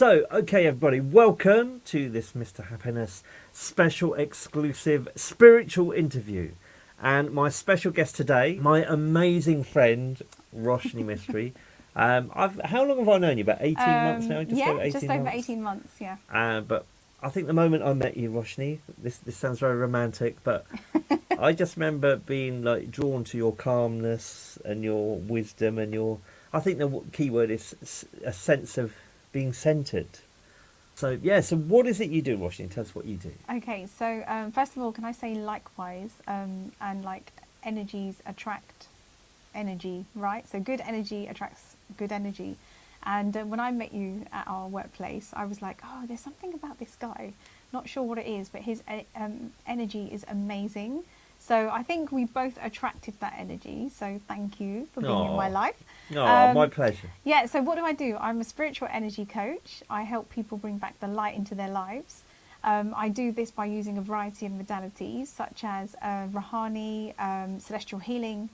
So, okay, everybody, welcome to this Mr. Happiness special exclusive spiritual interview. And my special guest today, my amazing friend, Roshney Mistry. How long have I known you? About 18 months now? Just over 18 months, yeah. But I think the moment I met you, Roshney, this sounds very romantic, but I just remember being like drawn to your calmness and your wisdom and your... I think the key word is a sense of being centered. So what is it you do, Roshney? Tell us what you do. Okay, so first of all, can I say likewise, and like energies attract energy, right? So good energy attracts good energy. And when I met you at our workplace, I was like, oh, there's something about this guy. Not sure what it is, but his energy is amazing. So I think we both attracted that energy. So thank you for being in my life. My pleasure. Yeah, so what do? I'm a spiritual energy coach. I help people bring back the light into their lives. I do this by using a variety of modalities such as Rouhani, celestial healing,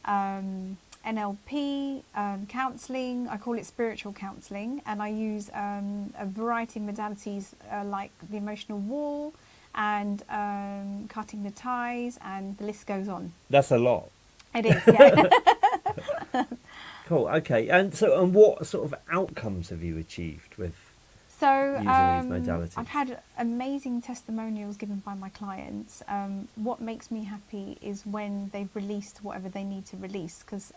NLP, counselling. I call it spiritual counselling. And I use a variety of modalities like the emotional wall and cutting the ties, and the list goes on. That's a lot. It is, yeah. Cool, okay. And what sort of outcomes have you achieved with using these modalities? I've had amazing testimonials given by my clients. What makes me happy is when they've released whatever they need to release, because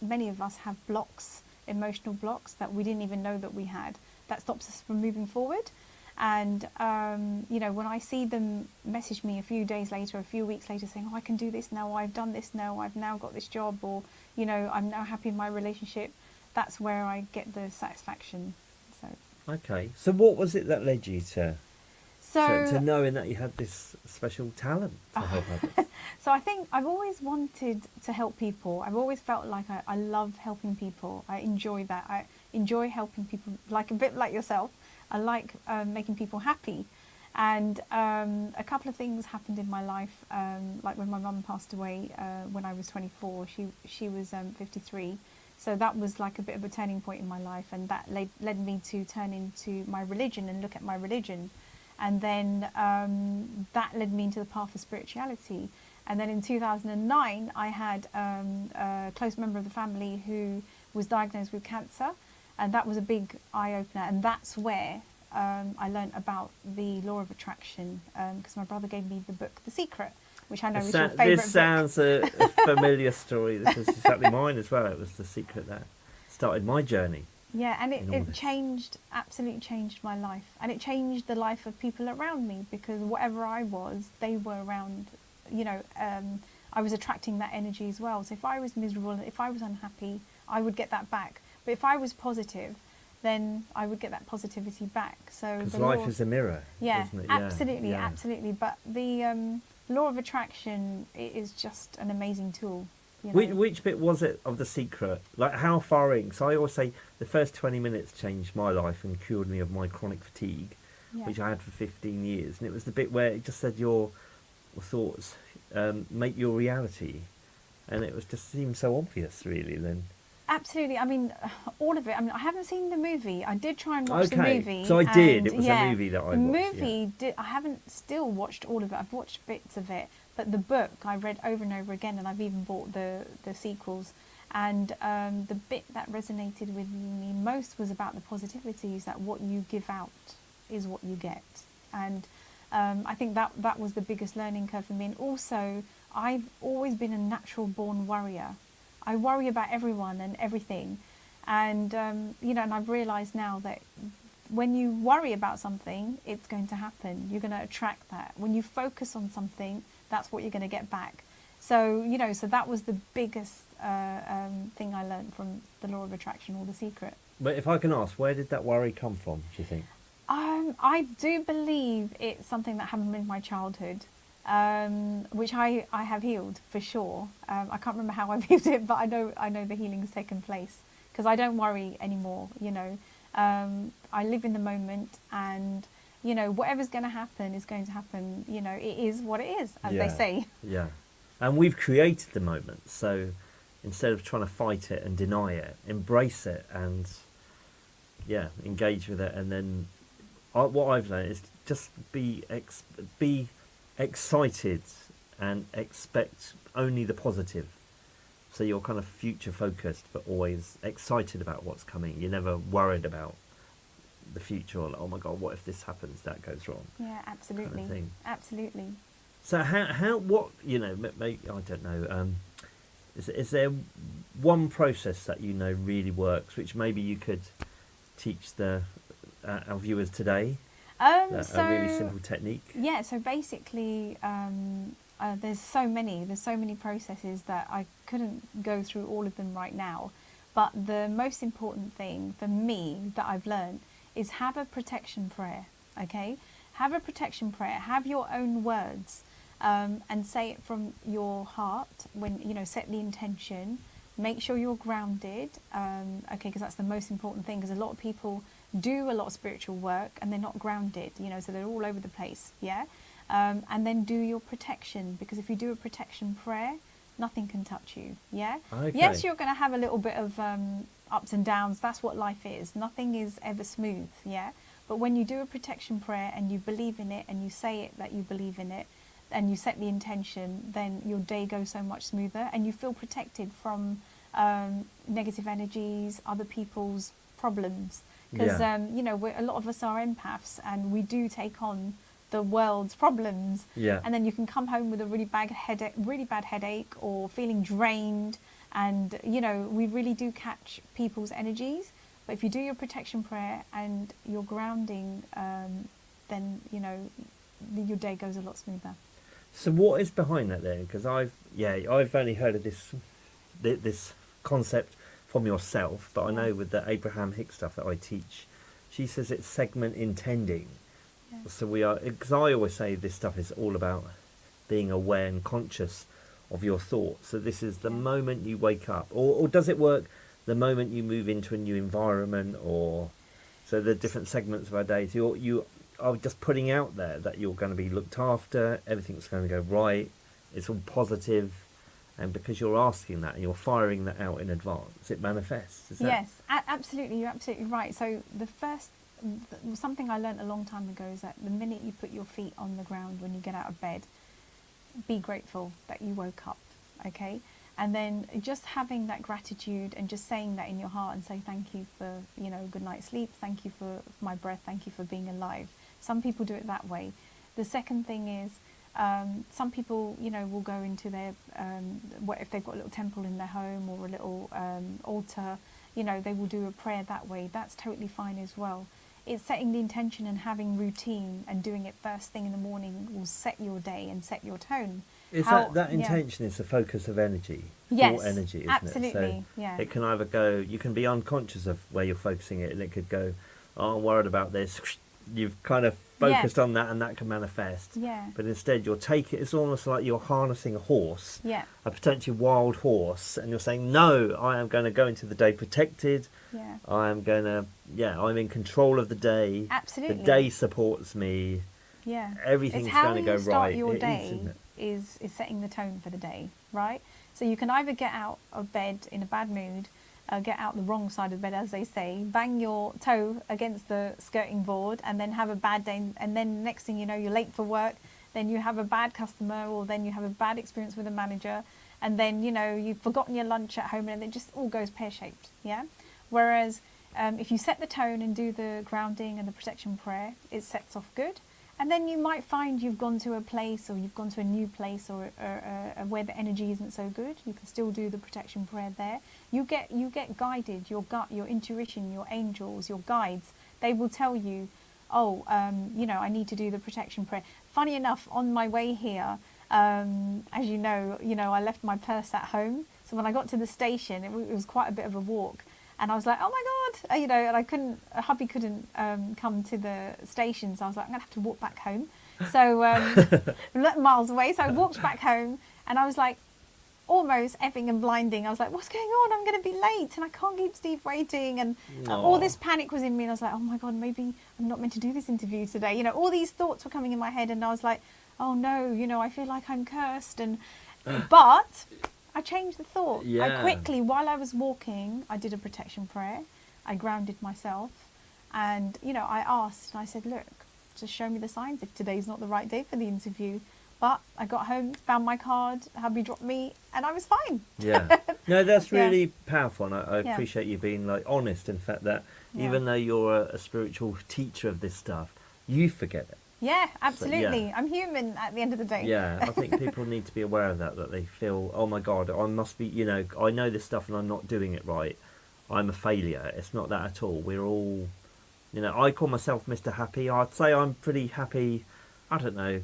many of us have blocks, emotional blocks that we didn't even know that we had. That stops us from moving forward. And when I see them message me a few days later, a few weeks later, saying, "Oh, I can do this now. I've done this now. I've now got this job," or I'm now happy in my relationship. That's where I get the satisfaction. So. Okay. So what was it that led you to knowing that you had this special talent to help others? So I think I've always wanted to help people. I've always felt like I love helping people. I enjoy that. I enjoy helping people, like a bit like yourself. I like making people happy. And a couple of things happened in my life, like when my mum passed away when I was 24. She was 53. So that was like a bit of a turning point in my life, and that led me to turn into my religion and look at my religion. And then that led me into the path of spirituality. And then in 2009, I had a close member of the family who was diagnosed with cancer. And that was a big eye-opener. And that's where I learned about the law of attraction, because my brother gave me the book The Secret, which I know is your favourite book. This sounds a familiar story. This is exactly mine as well. It was The Secret that started my journey. Yeah, and it absolutely changed my life. And it changed the life of people around me, because whatever I was, they were around, I was attracting that energy as well. So if I was miserable, if I was unhappy, I would get that back. But if I was positive, then I would get that positivity back. So because life is a mirror, isn't it? Absolutely, absolutely. But the law of attraction is just an amazing tool. Which bit was it of The Secret? Like how far in? So I always say the first 20 minutes changed my life and cured me of my chronic fatigue, which I had for 15 years. And it was the bit where it just said your thoughts make your reality. And it was just seemed so obvious, really, then. Absolutely. I mean, all of it. I mean, I haven't seen the movie. I did try and watch the movie. So I did. It was a movie that I watched. The movie, I haven't still watched all of it. I've watched bits of it. But the book I read over and over again, and I've even bought the sequels. And the bit that resonated with me most was about the positivities, that what you give out is what you get. And I think that was the biggest learning curve for me. And also, I've always been a natural born worrier. I worry about everyone and everything. And, and I've realised now that when you worry about something, it's going to happen. You're going to attract that. When you focus on something, that's what you're going to get back. So, so that was the biggest thing I learned from the law of attraction, or The Secret. But if I can ask, where did that worry come from, do you think? I do believe it's something that happened in my childhood. Which I have healed for sure. I can't remember how I've healed it, but I know the healing has taken place, because I don't worry anymore. I live in the moment, and whatever's going to happen is going to happen. It is what it is, as they say. Yeah, and we've created the moment, so instead of trying to fight it and deny it, embrace it and engage with it, and then what I've learned is just be excited and expect only the positive. So you're kind of future focused, but always excited about what's coming. You're never worried about the future, or like, oh my God, what if this happens, that goes wrong? Yeah, absolutely. Kind of thing. Absolutely. So what, I don't know, is there one process that really works, which maybe you could teach our viewers today? A really simple technique. Yeah, so basically, there's so many processes that I couldn't go through all of them right now. But the most important thing for me that I've learned is have a protection prayer, okay? Have a protection prayer, have your own words, and say it from your heart when, set the intention. Make sure you're grounded, okay, because that's the most important thing, because a lot of people do a lot of spiritual work and they're not grounded, so they're all over the place, yeah? And then do your protection, because if you do a protection prayer, nothing can touch you, yeah? Okay. Yes, you're going to have a little bit of ups and downs. That's what life is. Nothing is ever smooth, yeah? But when you do a protection prayer and you believe in it and you say it that you believe in it and you set the intention, then your day goes so much smoother and you feel protected from negative energies, other people's problems. Because, a lot of us are empaths and we do take on the world's problems. Yeah. And then you can come home with a really bad headache or feeling drained. And, we really do catch people's energies. But if you do your protection prayer and your grounding, then, your day goes a lot smoother. So what is behind that then? Because I've only heard of this concept from yourself, but I know with the Abraham Hicks stuff that I teach, she says it's segment intending. Yeah. So because I always say this stuff is all about being aware and conscious of your thoughts. So this is the moment you wake up, or does it work the moment you move into a new environment, or so the different segments of our days? You are just putting out there that you're going to be looked after, everything's going to go right, it's all positive. And because you're asking that and you're firing that out in advance, it manifests. Yes, absolutely. You're absolutely right. So something I learned a long time ago is that the minute you put your feet on the ground when you get out of bed, be grateful that you woke up, okay? And then just having that gratitude and just saying that in your heart and say thank you for, good night's sleep, thank you for my breath, thank you for being alive. Some people do it that way. The second thing is, some people, will go into their, if they've got a little temple in their home or a little altar, they will do a prayer that way. That's totally fine as well. It's setting the intention and having routine and doing it first thing in the morning will set your day and set your tone. Is that intention is the focus of energy? Yes, thought energy, isn't absolutely, it? So yeah. it can either go, you can be unconscious of where you're focusing it, and it could go, oh, I'm worried about this. You've kind of focused on that, and that can manifest. Yeah. But instead, it's almost like you're harnessing a horse, a potentially wild horse, and you're saying, no, I am going to go into the day protected. Yeah. I'm in control of the day. Absolutely. The day supports me. Yeah. Everything's going to go right. How you start your day is setting the tone for the day, right? So you can either get out of bed in a bad mood, get out the wrong side of bed, as they say, bang your toe against the skirting board, and then have a bad day, and then next thing you know, you're late for work, then you have a bad customer, or then you have a bad experience with a manager, and then, you've forgotten your lunch at home, and it just all goes pear-shaped, yeah? Whereas if you set the tone and do the grounding and the protection prayer, it sets off good. And then you might find you've gone to a place, or you've gone to a new place, or where the energy isn't so good. You can still do the protection prayer there. You get guided. Your gut, your intuition, your angels, your guides. They will tell you, I need to do the protection prayer. Funny enough, on my way here, as you know, I left my purse at home. So when I got to the station, it was quite a bit of a walk. And I was like, oh my God, and hubby couldn't come to the station. So I was like, I'm going to have to walk back home. So miles away. So I walked back home, and I was like, almost effing and blinding. I was like, what's going on? I'm going to be late, and I can't keep Steve waiting. And all this panic was in me. And I was like, oh my God, maybe I'm not meant to do this interview today. All these thoughts were coming in my head. And I was like, oh no, I feel like I'm cursed. But I changed the thought. Yeah. I quickly, while I was walking, I did a protection prayer. I grounded myself. And, you know, I asked, and I said, look, just show me the signs if today's not the right day for the interview. But I got home, found my card, hubby dropped me, and I was fine. Yeah. No, that's Yeah. really powerful, and I Yeah. appreciate you being like honest in the fact that Yeah. even though you're a spiritual teacher of this stuff, you forget it. Yeah, absolutely. yeah. I'm human at the end of the day. Yeah, I think people need to be aware of that they feel, oh my God, I must be, you know, I know this stuff and I'm not doing it right. I'm a failure. It's not that at all. We're all, you know, I call myself Mr. Happy. I'd say I'm pretty happy, I don't know,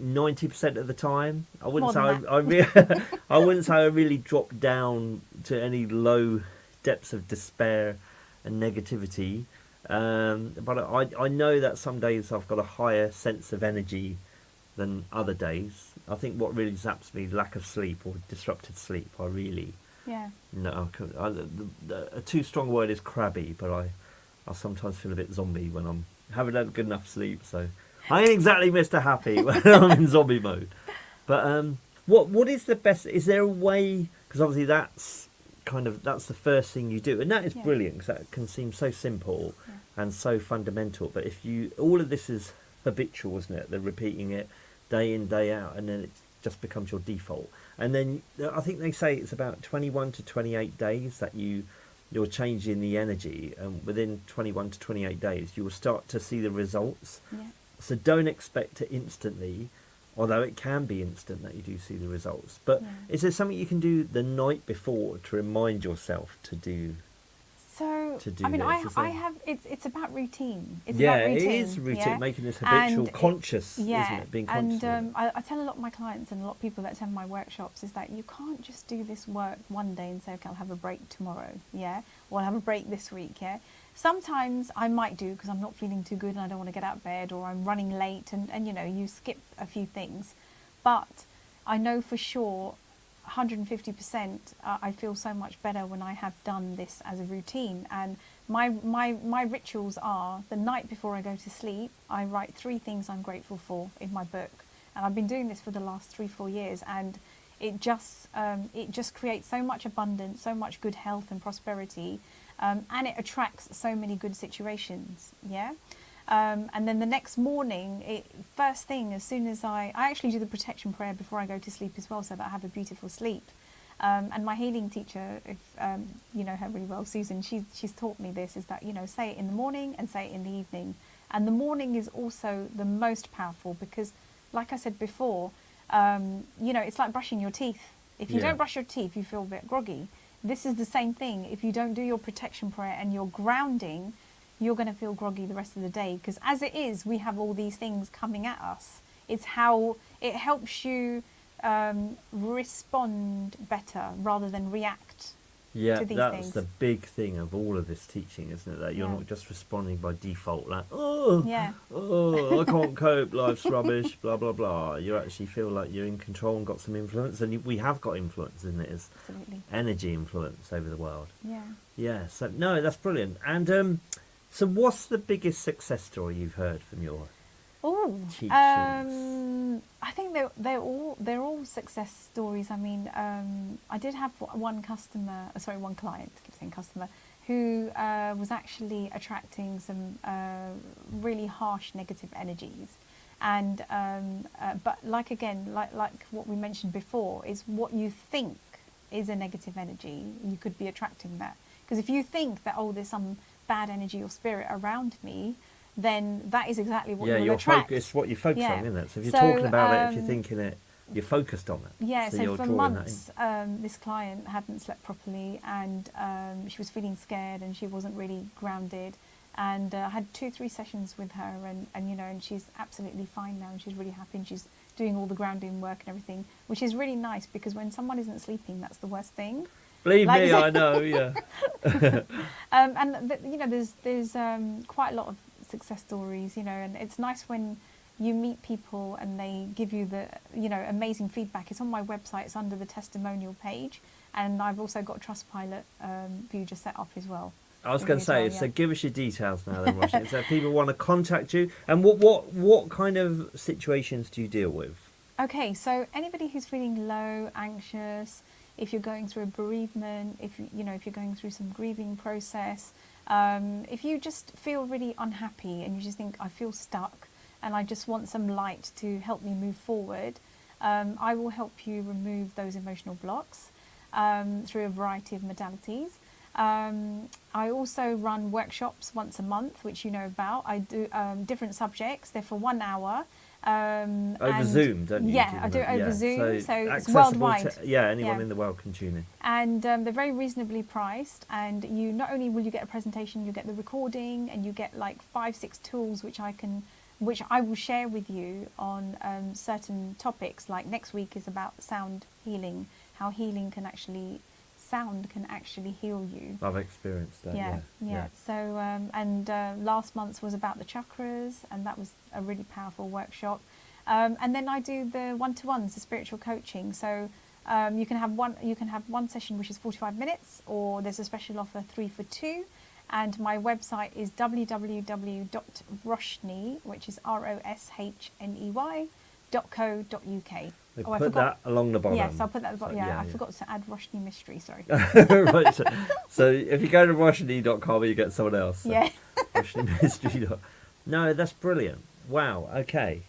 90% of the time. I wouldn't say More than I wouldn't say I really dropped down to any low depths of despair and negativity. But I know that some days I've got a higher sense of energy than other days. I think what really zaps me is lack of sleep or disrupted sleep. I really, Yeah. no, a too strong word is crabby, but I sometimes feel a bit zombie when I'm haven't had good enough sleep. So I ain't exactly Mr. Happy when I'm in zombie mode. But what is the best? Is there a way? Because obviously that's the first thing you do, and that is Yeah. brilliant because that can seem so simple Yeah. and so fundamental. But if you, all of this is habitual, isn't it? They're repeating it day in, day out, and then it just becomes your default. And then I think they say it's about 21 to 28 days that you're changing the energy, and within 21 to 28 days you will start to see the results. Yeah. So don't expect it instantly, although it can be instant that you do see the results. But Yeah. is there something you can do the night before to remind yourself to do? So, To do I mean, this, is I it? have, it's about routine. It's Yeah, about routine. it is routine, yeah? making this habitual, And conscious, yeah, isn't it? Being conscious. and I tell a lot of my clients and a lot of people that attend my workshops is that you can't just do this work one day and say, okay, I'll have a break tomorrow, yeah, or I'll have a break this week, yeah. Sometimes I might do because I'm not feeling too good and I don't want to get out of bed, or I'm running late, and you know, you skip a few things. But I know for sure 150% I feel so much better when I have done this as a routine. And my rituals are the night before I go to sleep, I write 3 things I'm grateful for in my book. And I've been doing this for the last 3-4 years, and it just creates so much abundance, so much good health and prosperity, and it attracts so many good situations. Yeah. And then the next morning, first thing, as soon as I actually do the protection prayer before I go to sleep as well, so that I have a beautiful sleep. And my healing teacher, if you know her really well, Susan, she's taught me this, is that, you know, say it in the morning and say it in the evening. And the morning is also the most powerful because, like I said before, you know, it's like brushing your teeth. If you Yeah. don't brush your teeth, you feel a bit groggy. This is the same thing. If you don't do your protection prayer and your grounding, you're going to feel groggy the rest of the day, because as it is, we have all these things coming at us. It's how it helps you respond better rather than react Yeah, to these that's things. the big thing of all of this teaching, isn't it? That you're Yeah. not just responding by default, like, oh, Yeah. oh, I can't cope, life's rubbish, blah, blah, blah. You actually feel like you're in control and got some influence, and we have got influence, isn't it? It's Absolutely. energy influence over the world. Yeah. Yeah, so, no, that's brilliant. And so what's the biggest success story you've heard from your Oh, teachings? I think they're all success stories. I mean, I did have one client, I keep saying customer, who was actually attracting some really harsh negative energies. And but like what we mentioned before, is what you think is a negative energy, you could be attracting that. Because if you think that, oh, there's some bad energy or spirit around me, then that is exactly what you will attract. It's what you focus Yeah. on, isn't it? So if you're So, talking about it, if you're thinking it, you're focused on it. Yeah, so so you're for drawing months, this client hadn't slept properly, and she was feeling scared, and she wasn't really grounded. And I had 2-3 sessions with her, and you know, and she's absolutely fine now, and she's really happy, and she's doing all the grounding work and everything, which is really nice, because when someone isn't sleeping, that's the worst thing. Believe Like- me, I know, yeah. You know, there's quite a lot of success stories, you know, and it's nice when you meet people and they give you the, you know, amazing feedback. It's on my website, it's under the testimonial page, and I've also got Trustpilot view just set up as well. I was going to say, so yeah. give us your details now then, Roshney. So if people want to contact you, and what kind of situations do you deal with? Okay, so anybody who's feeling low, anxious, if you're going through a bereavement, if you're going through some grieving process, If you just feel really unhappy and you just think, I feel stuck and I just want some light to help me move forward, I will help you remove those emotional blocks through a variety of modalities. I also run workshops once a month, which you know about. I do different subjects. They're for 1 hour. Over Zoom, don't you? Yeah, I do it over Zoom, so it's accessible worldwide. Anyone in the world can tune in. And they're very reasonably priced. And you not only will you get a presentation, you get the recording, and you get like 5-6 tools which I will share with you on certain topics. Like next week is about sound healing, how sound can actually heal you. I've experienced that. Yeah. So last month's was about the chakras, and that was a really powerful workshop. And then I do the one-to-ones, the spiritual coaching. So you can have one session which is 45 minutes, or there's a special offer 3 for 2. And my website is www.roshney, which is ROSHNEY.co.uk. Put that along the bottom. Yes, I'll put that at the bottom. I forgot to add Roshney Mistry, sorry. Right, so if you go to roshney.com, you get someone else. Yeah. Roshney Mistry. No, that's brilliant. Wow, okay.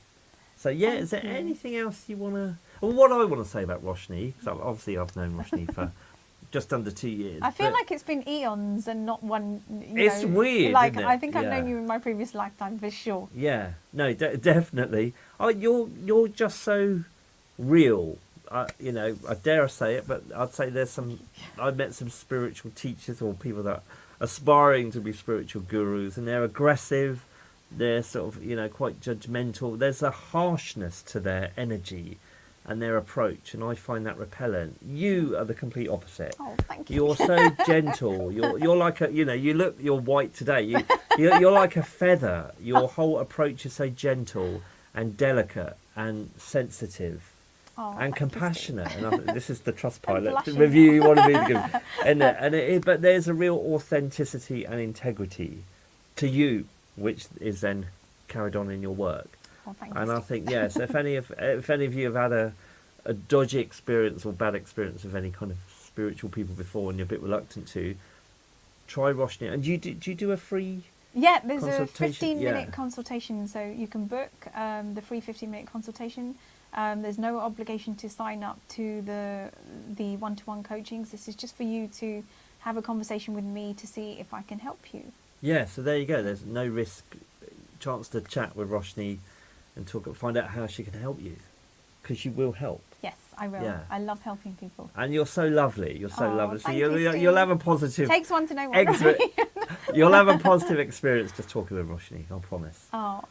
So is there anything else you want to... Well, what I want to say about Roshney, because obviously I've known Roshney for just under 2 years. I feel like it's been eons and not one... It's weird, like, isn't it? I think I've known you in my previous lifetime, for sure. Yeah, no, definitely. Oh, you're just so... real, I dare say it, but I'd say I've met some spiritual teachers or people that are aspiring to be spiritual gurus, and they're aggressive, they're sort of, quite judgmental. There's a harshness to their energy and their approach, and I find that repellent. You are the complete opposite. Oh, thank you. You're so gentle. You're like you're white today. You're like a feather. Your whole approach is so gentle and delicate and sensitive. And compassionate, and this is the Trustpilot review you wanted me to give. But there's a real authenticity and integrity to you, which is then carried on in your work. Oh, thank and you. I think if any of you have had a dodgy experience or bad experience of any kind of spiritual people before, and you're a bit reluctant to, try Roshney. And do you do a free? Yeah, there's a 15-minute consultation, so you can book the free 15-minute consultation. There's no obligation to sign up to the one-to-one coachings. This is just for you to have a conversation with me to see if I can help you. Yeah, so there you go. There's no risk, chance to chat with Roshney and find out how she can help you, because you will help. Yes, I will. Yeah. I love helping people. And you're so lovely. You're so lovely. So you'll have a positive... Takes one to know one, right? You'll have a positive experience just talking with Roshney, I promise. Oh,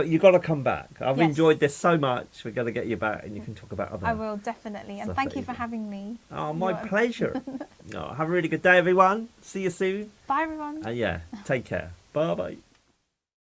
you've got to come back. I've enjoyed this so much. We're going to get you back, and you can talk about other... I will, definitely. And thank you for having me. Oh, my pleasure. Have a really good day, everyone. See you soon. Bye, everyone. And take care. Bye-bye.